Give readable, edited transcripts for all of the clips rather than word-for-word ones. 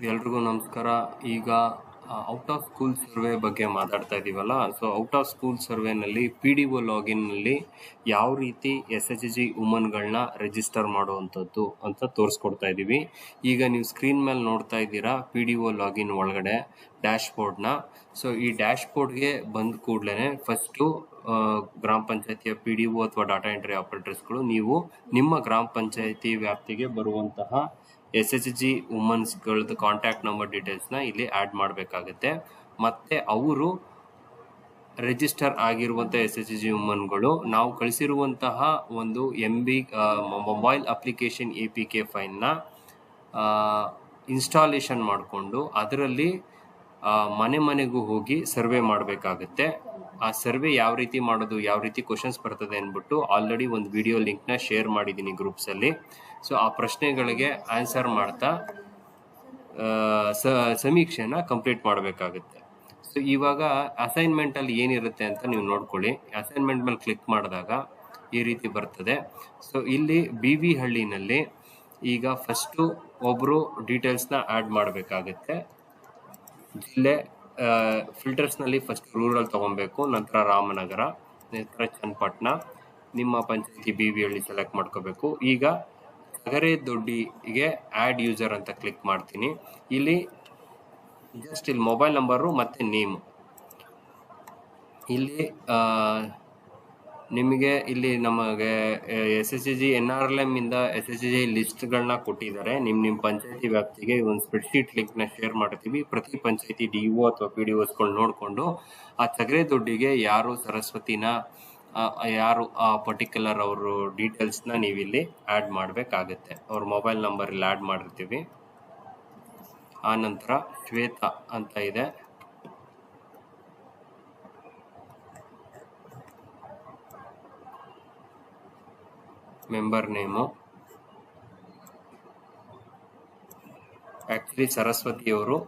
ಎಲ್ರಿಗೂ ನಮಸ್ಕಾರ. ಈಗ ಔಟ್ ಆಫ್ ಸ್ಕೂಲ್ ಸರ್ವೆ ಬಗ್ಗೆ ಮಾತಾಡ್ತಾ ಇದ್ದೀವಲ್ಲ. ಸೊ ಔಟ್ ಆಫ್ ಸ್ಕೂಲ್ ಸರ್ವೆನಲ್ಲಿ PDO ಲಾಗಿನ್ನಲ್ಲಿ ಯಾವ ರೀತಿ SHG ವುಮನ್ಗಳನ್ನ ರಿಜಿಸ್ಟರ್ ಮಾಡುವಂಥದ್ದು ಅಂತ ತೋರಿಸ್ಕೊಡ್ತಾ ಇದ್ದೀವಿ. ಈಗ ನೀವು ಸ್ಕ್ರೀನ್ ಮೇಲೆ ನೋಡ್ತಾ ಇದ್ದೀರಾ PDO ಲಾಗಿನ್ ಒಳಗಡೆ ಡ್ಯಾಶ್ಬೋರ್ಡ್ನ. ಸೊ ಈ ಡ್ಯಾಶ್ಬೋರ್ಡ್ಗೆ ಬಂದ ಕೂಡಲೇ ಫಸ್ಟು ಗ್ರಾಮ ಪಂಚಾಯತಿಯ PDO ಅಥವಾ ಡಾಟಾ ಎಂಟ್ರಿ ಆಪರೇಟರ್ಸ್ಗಳು ನೀವು ನಿಮ್ಮ ಗ್ರಾಮ ಪಂಚಾಯತಿ ವ್ಯಾಪ್ತಿಗೆ ಬರುವಂತಹ SHG ವುಮನ್ಸ್ಗಳದ್ದು ಕಾಂಟ್ಯಾಕ್ಟ್ ನಂಬರ್ ಡೀಟೇಲ್ಸ್ನ ಇಲ್ಲಿ ಆ್ಯಡ್ ಮಾಡಬೇಕಾಗುತ್ತೆ. ಮತ್ತು ಅವರು ರಿಜಿಸ್ಟರ್ ಆಗಿರುವಂಥ SHG ವುಮನ್ಗಳು ನಾವು ಕಳಿಸಿರುವಂತಹ ಒಂದು MB ಮೊಬೈಲ್ ಅಪ್ಲಿಕೇಶನ್ APK ಫೈಲ್ನ ಇನ್ಸ್ಟಾಲೇಷನ್ ಮಾಡಿಕೊಂಡು ಅದರಲ್ಲಿ ಮನೆ ಮನೆಗೂ ಹೋಗಿ ಸರ್ವೆ ಮಾಡಬೇಕಾಗುತ್ತೆ. ಆ ಸರ್ವೆ ಯಾವ ರೀತಿ ಮಾಡೋದು, ಯಾವ ರೀತಿ ಕ್ವಶನ್ಸ್ ಬರ್ತದೆ ಅಂದ್ಬಿಟ್ಟು ಆಲ್ರೆಡಿ ಒಂದು ವಿಡಿಯೋ ಲಿಂಕ್ನ ಶೇರ್ ಮಾಡಿದ್ದೀನಿ ಗ್ರೂಪ್ಸಲ್ಲಿ. ಸೊ ಆ ಪ್ರಶ್ನೆಗಳಿಗೆ ಆನ್ಸರ್ ಮಾಡ್ತಾ ಸಮೀಕ್ಷೆನ ಕಂಪ್ಲೀಟ್ ಮಾಡಬೇಕಾಗುತ್ತೆ. ಸೊ ಇವಾಗ ಅಸೈನ್ಮೆಂಟಲ್ಲಿ ಏನಿರುತ್ತೆ ಅಂತ ನೀವು ನೋಡ್ಕೊಳ್ಳಿ. ಅಸೈನ್ಮೆಂಟ್ ಮೇಲೆ ಕ್ಲಿಕ್ ಮಾಡಿದಾಗ ಈ ರೀತಿ ಬರ್ತದೆ. ಸೊ ಇಲ್ಲಿ BV ಹಳ್ಳಿನಲ್ಲಿ ಈಗ ಫಸ್ಟು ಒಬ್ಬರು ಡೀಟೇಲ್ಸ್ನ ಆ್ಯಡ್ ಮಾಡಬೇಕಾಗುತ್ತೆ. ಜಿಲ್ಲೆ ಫಿಲ್ಟರ್ಸ್ನಲ್ಲಿ ಫಸ್ಟ್ ರೂರಲ್ ತೊಗೊಬೇಕು, ನಂತರ ರಾಮನಗರ, ನಂತರ ಚನ್ನಪಟ್ಟಣ, ನಿಮ್ಮ ಪಂಚಾಯತಿ BV ಹಳ್ಳಿ ಸೆಲೆಕ್ಟ್ ಮಾಡ್ಕೋಬೇಕು. ಈಗ ಸಗರೆ ದೊಡ್ಡಿಗೆ ಆ್ಯಡ್ ಯೂಸರ್ ಅಂತ ಕ್ಲಿಕ್ ಮಾಡ್ತೀನಿ. ಇಲ್ಲಿ ಜಸ್ಟ್ ಇಲ್ಲಿ ಮೊಬೈಲ್ ನಂಬರು ಮತ್ತು ನೇಮು. ಇಲ್ಲಿ ನಿಮಗೆ ಇಲ್ಲಿ ನಮಗೆ SHG NRLM ಇಂದ SHG ಲಿಸ್ಟ್ಗಳನ್ನ ಕೊಟ್ಟಿದ್ದಾರೆ. ನಿಮ್ಮ ಪಂಚಾಯತಿ ವ್ಯಾಪ್ತಿಗೆ ಒಂದು ಸ್ಪ್ರೆಡ್ಶೀಟ್ ಲಿಂಕ್ನ ಶೇರ್ ಮಾಡ್ತೀವಿ. ಪ್ರತಿ ಪಂಚಾಯತಿ DO ಅಥವಾ PDOಸ್ಗಳು ನೋಡಿಕೊಂಡು ಆ ಸಗರೆ ದೊಡ್ಡಿಗೆ ಯಾರು ಸರಸ್ವತಿನ ಯಾರು ಆ ಪರ್ಟಿಕ್ಯುಲರ್ ಅವರು ಡೀಟೇಲ್ಸ್ನ ನೀವಿಲ್ಲಿ ಆ್ಯಡ್ ಮಾಡಬೇಕಾಗತ್ತೆ. ಅವ್ರ ಮೊಬೈಲ್ ನಂಬರ್ ಇಲ್ಲಿ ಆ್ಯಡ್ ಮಾಡಿರ್ತೀವಿ. ಆ ನಂತರ ಶ್ವೇತಾ ಅಂತ ಇದೆ, ಮೆಂಬರ್ ನೇಮು. ಆ್ಯಕ್ಚುಲಿ ಸರಸ್ವತಿಯವರು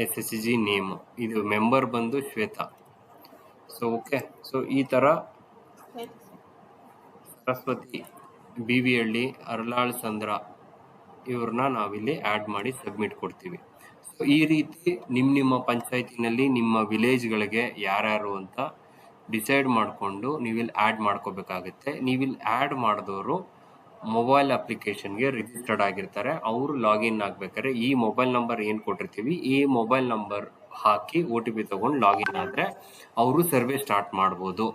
SHG ನೇಮು, ಇದು ಮೆಂಬರ್ ಬಂದು ಶ್ವೇತಾ. So okay. ಸೊ ಈ ಥರ ಸರಸ್ವತಿ, BV ಹಳ್ಳಿ, ಅರಳಾಳ್ ಸಂದ್ರ ಇವ್ರನ್ನ ನಾವಿಲ್ಲಿ ಆ್ಯಡ್ ಮಾಡಿ ಸಬ್ಮಿಟ್ ಕೊಡ್ತೀವಿ. ಸೊ ಈ ರೀತಿ ನಿಮ್ಮ ಪಂಚಾಯತಿನಲ್ಲಿ ನಿಮ್ಮ ವಿಲೇಜ್ಗಳಿಗೆ ಯಾರ್ಯಾರು ಅಂತ ಡಿಸೈಡ್ ಮಾಡಿಕೊಂಡು ನೀವಿಲ್ಲಿ ಆ್ಯಡ್ ಮಾಡ್ಕೋಬೇಕಾಗುತ್ತೆ. ನೀವಿಲ್ಲಿ ಆ್ಯಡ್ ಮಾಡಿದವರು ಮೊಬೈಲ್ ಅಪ್ಲಿಕೇಶನ್ಗೆ ರಿಜಿಸ್ಟರ್ಡ್ ಆಗಿರ್ತಾರೆ. ಅವರು ಲಾಗಿನ್ ಆಗಬೇಕಾದ್ರೆ ಈ ಮೊಬೈಲ್ ನಂಬರ್ ಏನು ಕೊಟ್ಟಿರ್ತೀವಿ, ಈ ಮೊಬೈಲ್ ನಂಬರ್ ಹಾಕಿ OTP ತೊಗೊಂಡು ಲಾಗಿನ್ ಆದರೆ ಅವರು ಸರ್ವೆ ಸ್ಟಾರ್ಟ್ ಮಾಡ್ಬೋದು.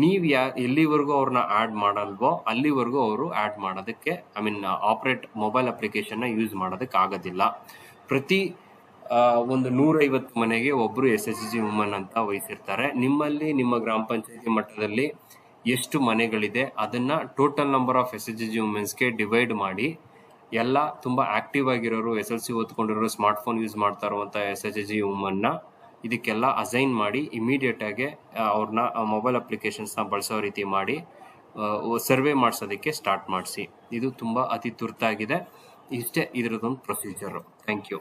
ನೀವು ಎಲ್ಲಿವರೆಗೂ ಅವ್ರನ್ನ ಆ್ಯಡ್ ಮಾಡಲ್ವೋ ಅಲ್ಲಿವರೆಗೂ ಅವರು ಆ್ಯಡ್ ಮಾಡೋದಕ್ಕೆ ಆಪ್ರೇಟ್ ಮೊಬೈಲ್ ಅಪ್ಲಿಕೇಶನ್ನ ಯೂಸ್ ಮಾಡೋದಕ್ಕೆ ಆಗೋದಿಲ್ಲ. ಪ್ರತಿ ಒಂದು 150 ಮನೆಗೆ ಒಬ್ಬರು SHG ವುಮನ್ ಅಂತ ವಹಿಸಿರ್ತಾರೆ. ನಿಮ್ಮಲ್ಲಿ ನಿಮ್ಮ ಗ್ರಾಮ ಪಂಚಾಯತಿ ಮಟ್ಟದಲ್ಲಿ ಎಷ್ಟು ಮನೆಗಳಿದೆ ಅದನ್ನು ಟೋಟಲ್ ನಂಬರ್ ಆಫ್ SHG ವುಮೆನ್ಸ್ಗೆ ಡಿವೈಡ್ ಮಾಡಿ ಎಲ್ಲ ತುಂಬ ಆಕ್ಟಿವ್ ಆಗಿರೋರು, SLC ಓದ್ಕೊಂಡಿರೋರು, ಸ್ಮಾರ್ಟ್ಫೋನ್ ಯೂಸ್ ಮಾಡ್ತಾ ಇರುವಂಥ SHG ವುಮನ್ನ ಇದಕ್ಕೆಲ್ಲ ಅಸೈನ್ ಮಾಡಿ ಇಮಿಡಿಯೇಟಾಗಿ ಅವ್ರನ್ನ ಮೊಬೈಲ್ ಅಪ್ಲಿಕೇಶನ್ಸ್ನ ಬಳಸೋ ರೀತಿ ಮಾಡಿ ಸರ್ವೆ ಮಾಡಿಸೋದಕ್ಕೆ ಸ್ಟಾರ್ಟ್ ಮಾಡಿಸಿ. ಇದು ತುಂಬ ಅತಿ ತುರ್ತಾಗಿದೆ. ಇಷ್ಟೇ ಇದರದೊಂದು ಪ್ರೊಸೀಜರು. Thank you.